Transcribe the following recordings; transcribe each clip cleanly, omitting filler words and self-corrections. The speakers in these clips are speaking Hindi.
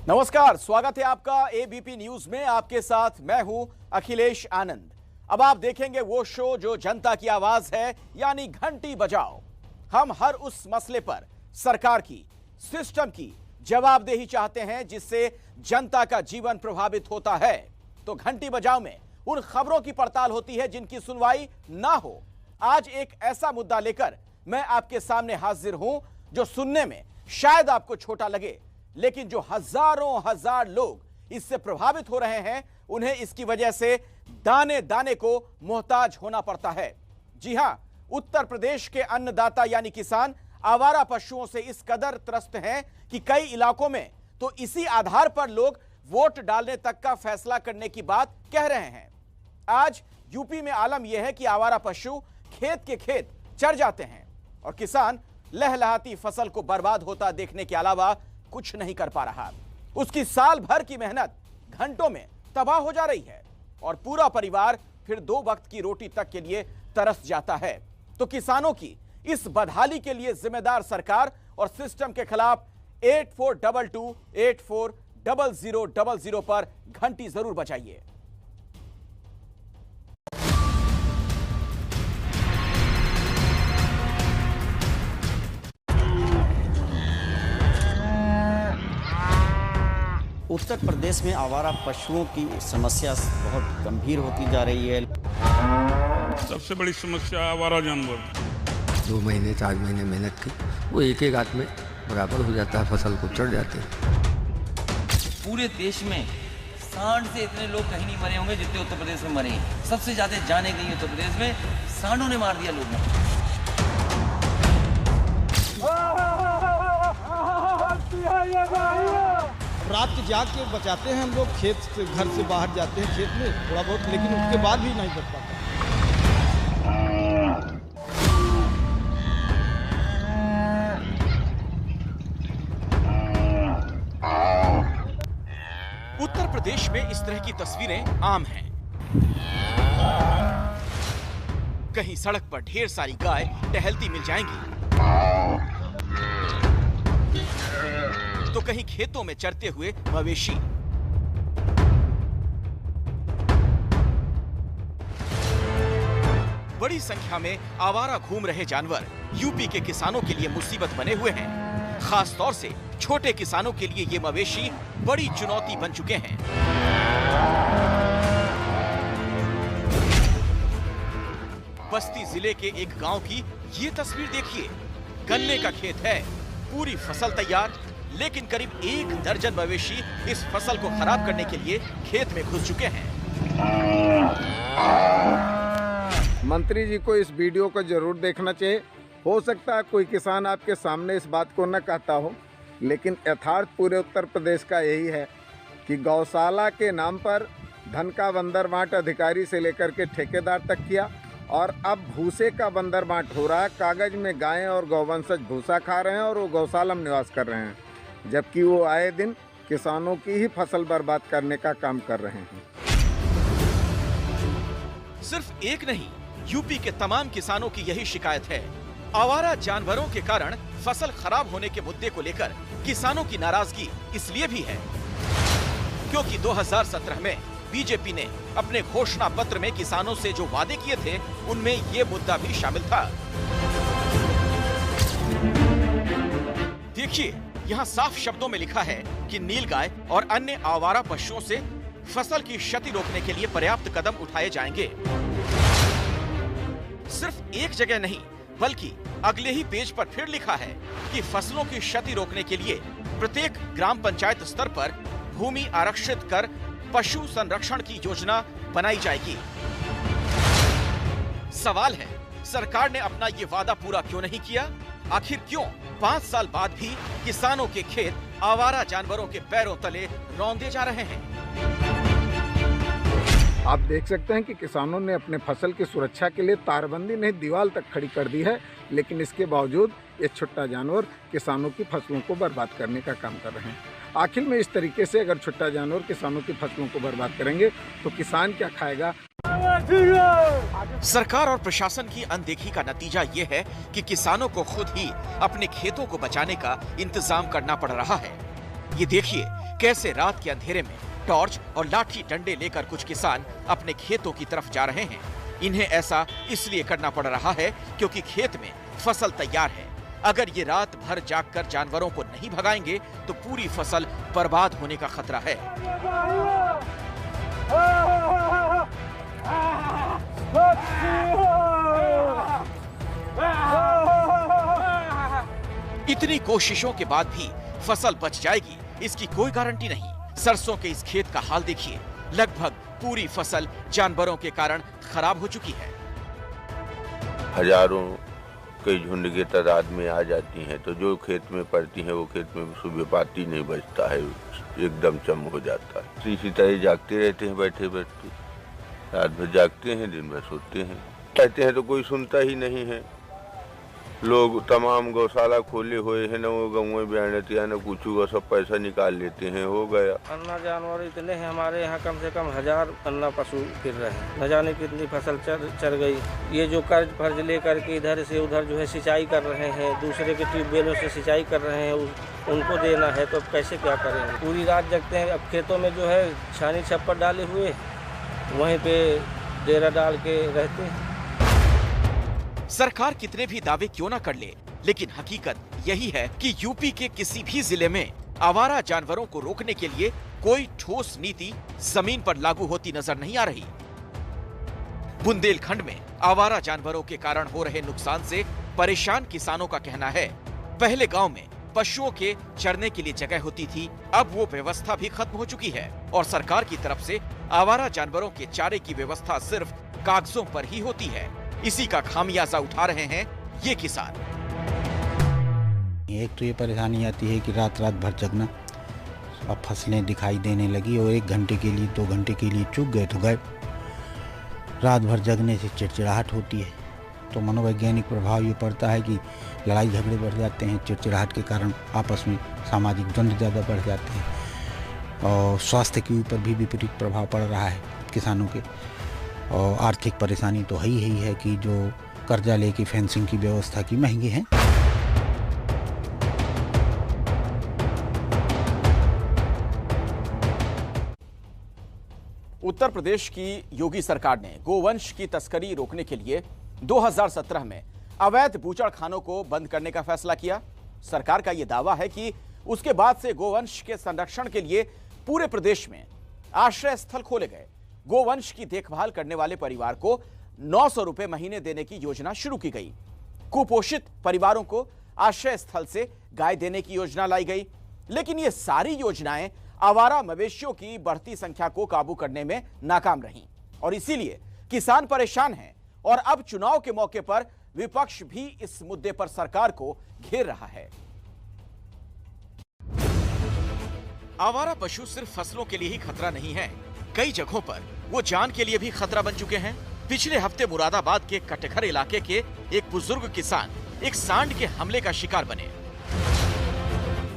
नमस्कार, स्वागत है आपका एबीपी न्यूज में। आपके साथ मैं हूं अखिलेश आनंद। अब आप देखेंगे वो शो जो जनता की आवाज है, यानी घंटी बजाओ। हम हर उस मसले पर सरकार की, सिस्टम की जवाबदेही चाहते हैं जिससे जनता का जीवन प्रभावित होता है। तो घंटी बजाओ में उन खबरों की पड़ताल होती है जिनकी सुनवाई ना हो। आज एक ऐसा मुद्दा लेकर मैं आपके सामने हाजिर हूं जो सुनने में शायद आपको छोटा लगे, लेकिन जो हजारों हजार लोग इससे प्रभावित हो रहे हैं, उन्हें इसकी वजह से दाने दाने को मोहताज होना पड़ता है। जी हां, उत्तर प्रदेश के अन्नदाता यानी किसान आवारा पशुओं से इस कदर त्रस्त हैं कि कई इलाकों में तो इसी आधार पर लोग वोट डालने तक का फैसला करने की बात कह रहे हैं। आज यूपी में आलम यह है कि आवारा पशु खेत के खेत चर जाते हैं और किसान लहलहाती फसल को बर्बाद होता देखने के अलावा कुछ नहीं कर पा रहा। उसकी साल भर की मेहनत घंटों में तबाह हो जा रही है और पूरा परिवार फिर 2 वक्त की रोटी तक के लिए तरस जाता है। तो किसानों की इस बदहाली के लिए जिम्मेदार सरकार और सिस्टम के खिलाफ 8422 840000 पर घंटी जरूर बजाइए। उत्तर प्रदेश में आवारा पशुओं की समस्या बहुत गंभीर होती जा रही है। सबसे बड़ी समस्या आवारा जानवर। 2 महीने 4 महीने मेहनत की, वो एक आध में बराबर हो जाता है, फसल को चढ़ जाते हैं। पूरे देश में सांड से इतने लोग कहीं नहीं मरे होंगे जितने उत्तर प्रदेश में मरे हैं। सबसे ज्यादा जाने गई उत्तर प्रदेश में, सांडों ने मार दिया लोगों को। रात के जाग के बचाते हैं हम लोग, खेत से घर से बाहर जाते हैं खेत में थोड़ा बहुत, लेकिन उसके बाद भी नहीं बच पाता। उत्तर प्रदेश में इस तरह की तस्वीरें आम हैं। कहीं सड़क पर ढेर सारी गाय टहलती मिल जाएंगी, तो कहीं खेतों में चरते हुए मवेशी। बड़ी संख्या में आवारा घूम रहे जानवर यूपी के किसानों के लिए मुसीबत बने हुए हैं। खास तौर से छोटे किसानों के लिए ये मवेशी बड़ी चुनौती बन चुके हैं। बस्ती जिले के एक गांव की ये तस्वीर देखिए। गन्ने का खेत है, पूरी फसल तैयार, लेकिन करीब 1 दर्जन मवेशी इस फसल को खराब करने के लिए खेत में घुस चुके हैं। मंत्री जी को इस वीडियो को जरूर देखना चाहिए। हो सकता है कोई किसान आपके सामने इस बात को न कहता हो, लेकिन यथार्थ पूरे उत्तर प्रदेश का यही है कि गौशाला के नाम पर धन का बंदर बांट अधिकारी से लेकर के ठेकेदार तक किया, और अब भूसे का बंदर बांट हो रहा है। कागज में गायें और गौवंशज भूसा खा रहे हैं और वो गौशाला में निवास कर रहे हैं, जबकि वो आए दिन किसानों की ही फसल बर्बाद करने का काम कर रहे हैं। सिर्फ एक नहीं, यूपी के तमाम किसानों की यही शिकायत है। आवारा जानवरों के कारण फसल खराब होने के मुद्दे को लेकर किसानों की नाराजगी इसलिए भी है क्योंकि 2017 में बीजेपी ने अपने घोषणा पत्र में किसानों से जो वादे किए थे, उनमें ये मुद्दा भी शामिल था। देखिए, यहाँ साफ शब्दों में लिखा है कि नीलगाय और अन्य आवारा पशुओं से फसल की क्षति रोकने के लिए पर्याप्त कदम उठाए जाएंगे। सिर्फ एक जगह नहीं, बल्कि अगले ही पेज पर फिर लिखा है कि फसलों की क्षति रोकने के लिए प्रत्येक ग्राम पंचायत स्तर पर भूमि आरक्षित कर पशु संरक्षण की योजना बनाई जाएगी। सवाल है, सरकार ने अपना ये वादा पूरा क्यों नहीं किया? आखिर क्यों 5 साल बाद भी किसानों के खेत आवारा जानवरों के पैरों तले रौंदे जा रहे हैं? आप देख सकते हैं कि किसानों ने अपने फसल की सुरक्षा के लिए तारबंदी नहीं, दीवार तक खड़ी कर दी है, लेकिन इसके बावजूद ये छुट्टा जानवर किसानों की फसलों को बर्बाद करने का काम कर रहे हैं। आखिर में इस तरीके से अगर छुट्टा जानवर किसानों की फसलों को बर्बाद करेंगे तो किसान क्या खाएगा? सरकार और प्रशासन की अनदेखी का नतीजा ये है कि किसानों को खुद ही अपने खेतों को बचाने का इंतजाम करना पड़ रहा है। ये देखिए कैसे रात के अंधेरे में टॉर्च और लाठी डंडे लेकर कुछ किसान अपने खेतों की तरफ जा रहे हैं। इन्हें ऐसा इसलिए करना पड़ रहा है क्योंकि खेत में फसल तैयार है। अगर ये रात भर जागकर जानवरों को नहीं भगाएंगे तो पूरी फसल बर्बाद होने का खतरा है। इतनी कोशिशों के बाद भी फसल बच जाएगी, इसकी कोई गारंटी नहीं। सरसों के इस खेत का हाल देखिए, लगभग पूरी फसल जानवरों के कारण खराब हो चुकी है। हजारों के झुंड के तादाद में आ जाती हैं, तो जो खेत में पड़ती हैं वो खेत में सुबह पाती नहीं बचता है, एकदम चम हो जाता है। इसी तरह जागते रहते हैं, बैठे बैठते रात भर जागते हैं, दिन भर सोते हैं। कहते हैं तो कोई सुनता ही नहीं है। लोग तमाम गौशाला खोले हुए हैं, न वो गौएं ब्याणती है न कुछ, वो सब पैसा निकाल लेते हैं, हो गया। अन्ना जानवर इतने हैं हमारे यहाँ, कम से कम 1000 अन्ना पशु फिर रहे हैं। न जाने कितनी फसल चढ़ गई। ये जो कर्ज फर्ज लेकर के इधर से उधर जो है सिंचाई कर रहे हैं, दूसरे के ट्यूबवेलों से सिंचाई कर रहे हैं, उनको देना है तो कैसे क्या करेंगे। पूरी रात जगते हैं। अब खेतों में जो है छानी छप्पर डाले हुए, वहीं पे डेरा डाल के रहते हैं। सरकार कितने भी दावे क्यों ना कर ले, लेकिन हकीकत यही है कि यूपी के किसी भी जिले में आवारा जानवरों को रोकने के लिए कोई ठोस नीति जमीन पर लागू होती नजर नहीं आ रही। बुंदेलखंड में आवारा जानवरों के कारण हो रहे नुकसान से परेशान किसानों का कहना है, पहले गांव में पशुओं के चरने के लिए जगह होती थी, अब वो व्यवस्था भी खत्म हो चुकी है और सरकार की तरफ से आवारा जानवरों के चारे की व्यवस्था सिर्फ कागजों पर ही होती है। इसी का खामियाजा उठा रहे हैं ये किसान। एक तो ये परेशानी आती है कि रात रात भर जगना, अब फसलें दिखाई देने लगी और 1 घंटे के लिए 2 घंटे के लिए चुग गए तो गए। रात भर जगने से चिड़चिड़ाहट होती है, तो मनोवैज्ञानिक प्रभाव ये पड़ता है कि लड़ाई झगड़े बढ़ जाते हैं। चिड़चिड़ाहट के कारण आपस में सामाजिक द्वंद्व ज़्यादा बढ़ जाते हैं और स्वास्थ्य के ऊपर भी विपरीत प्रभाव पड़ रहा है किसानों के। और आर्थिक परेशानी तो है ही है कि जो कर्जा लेके फेंसिंग की व्यवस्था की महंगी है। उत्तर प्रदेश की योगी सरकार ने गोवंश की तस्करी रोकने के लिए 2017 में अवैध बूचड़खानों को बंद करने का फैसला किया। सरकार का यह दावा है कि उसके बाद से गोवंश के संरक्षण के लिए पूरे प्रदेश में आश्रय स्थल खोले गए। गोवंश की देखभाल करने वाले परिवार को 900 रुपए महीने देने की योजना शुरू की गई। कुपोषित परिवारों को आश्रय स्थल से गाय देने की योजना लाई गई। लेकिन ये सारी योजनाएं आवारा मवेशियों की बढ़ती संख्या को काबू करने में नाकाम रहीं और इसीलिए किसान परेशान हैं और अब चुनाव के मौके पर विपक्ष भी इस मुद्दे पर सरकार को घेर रहा है। आवारा पशु सिर्फ फसलों के लिए ही खतरा नहीं है, कई जगहों पर वो जान के लिए भी खतरा बन चुके हैं। पिछले हफ्ते मुरादाबाद के कटघर इलाके के एक बुजुर्ग किसान एक सांड के हमले का शिकार बने।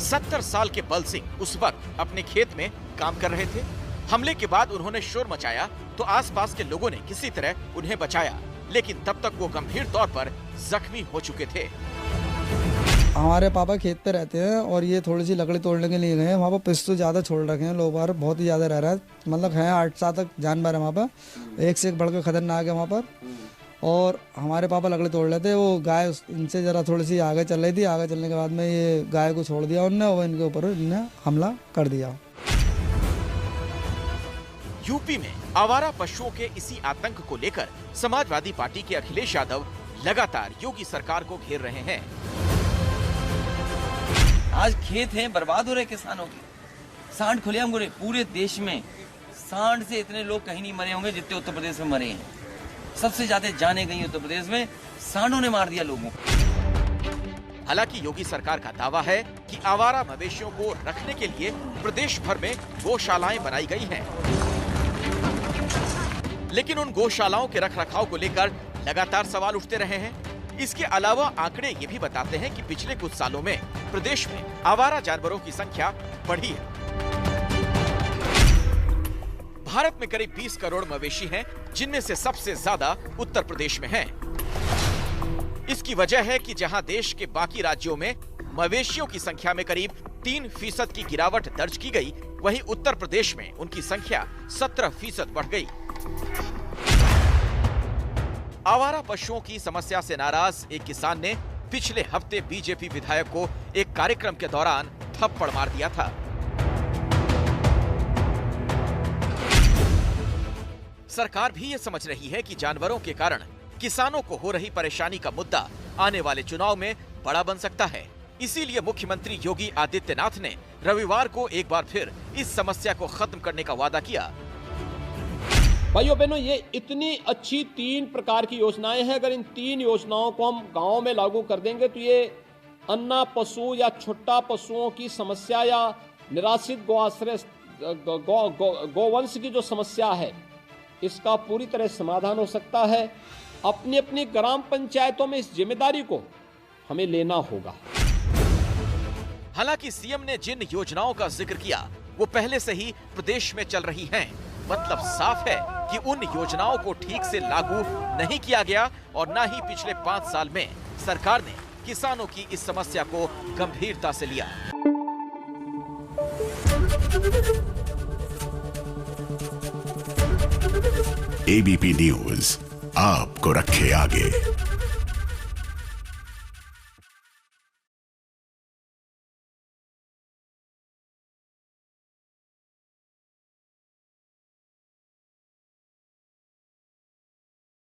70 साल के बल सिंह उस वक्त अपने खेत में काम कर रहे थे। हमले के बाद उन्होंने शोर मचाया तो आसपास के लोगों ने किसी तरह उन्हें बचाया, लेकिन तब तक वो गंभीर तौर पर जख्मी हो चुके थे। हमारे पापा खेत पे रहते हैं और ये थोड़ी सी लकड़ी तोड़ने के लिए गए हैं। वहाँ पर पिस्तौल ज़्यादा छोड़ रखे हैं, लोग बाहर बहुत ही ज़्यादा रह रहा है, मतलब है 8-7 तक जानवर है वहाँ पर, एक से एक बढ़कर खतरनाक है वहाँ पर। और हमारे पापा लकड़ी तोड़ रहे थे, वो गाय इनसे ज़रा थोड़ी सी आगे चल रही थी, आगे चलने के बाद में ये गाय को छोड़ दिया उनने और इनके ऊपर इन्हें हमला कर दिया। यूपी में आवारा पशुओं के इसी आतंक को लेकर समाजवादी पार्टी के अखिलेश यादव लगातार योगी सरकार को घेर रहे हैं। आज खेत हैं बर्बाद हो रहे किसानों के, सांड खुलेआम हो रहे। पूरे देश में सांड से इतने लोग कहीं नहीं मरे होंगे जितने उत्तर प्रदेश में मरे हैं। सबसे ज्यादा जाने गई उत्तर प्रदेश में, सांडों ने मार दिया लोगों को। हालांकि योगी सरकार का दावा है कि आवारा मवेशियों को रखने के लिए प्रदेश भर में गौशालाएं बनाई गई हैं, लेकिन उन गौशालाओं के रखरखाव को लेकर लगातार सवाल उठते रहे हैं। इसके अलावा आंकड़े ये भी बताते हैं कि पिछले कुछ सालों में प्रदेश में आवारा जानवरों की संख्या बढ़ी है। भारत में करीब 20 करोड़ मवेशी हैं, जिनमें से सबसे ज्यादा उत्तर प्रदेश में हैं। इसकी वजह है कि जहां देश के बाकी राज्यों में मवेशियों की संख्या में करीब 3% की गिरावट दर्ज की गई, वहीं उत्तर प्रदेश में उनकी संख्या 17% बढ़ गई। आवारा पशुओं की समस्या से नाराज एक किसान ने पिछले हफ्ते बीजेपी विधायक को एक कार्यक्रम के दौरान थप्पड़ मार दिया था। सरकार भी ये समझ रही है कि जानवरों के कारण किसानों को हो रही परेशानी का मुद्दा आने वाले चुनाव में बड़ा बन सकता है। इसीलिए मुख्यमंत्री योगी आदित्यनाथ ने रविवार को एक बार फिर इस समस्या को खत्म करने का वादा किया। भाइयों बहनों, ये इतनी अच्छी 3 प्रकार की योजनाएं हैं। अगर इन 3 योजनाओं को हम गांव में लागू कर देंगे तो ये अन्ना पशु या छोटा पशुओं की समस्या या निराश्रित गौआश्रय गौवंश की जो समस्या है, इसका पूरी तरह समाधान हो सकता है। अपनी अपनी ग्राम पंचायतों में इस जिम्मेदारी को हमें लेना होगा। हालांकि सीएम ने जिन योजनाओं का जिक्र किया वो पहले से ही प्रदेश में चल रही हैं। मतलब साफ है कि उन योजनाओं को ठीक से लागू नहीं किया गया और न ही पिछले 5 साल में सरकार ने किसानों की इस समस्या को गंभीरता से लिया। एबीपी न्यूज आपको रखे आगे।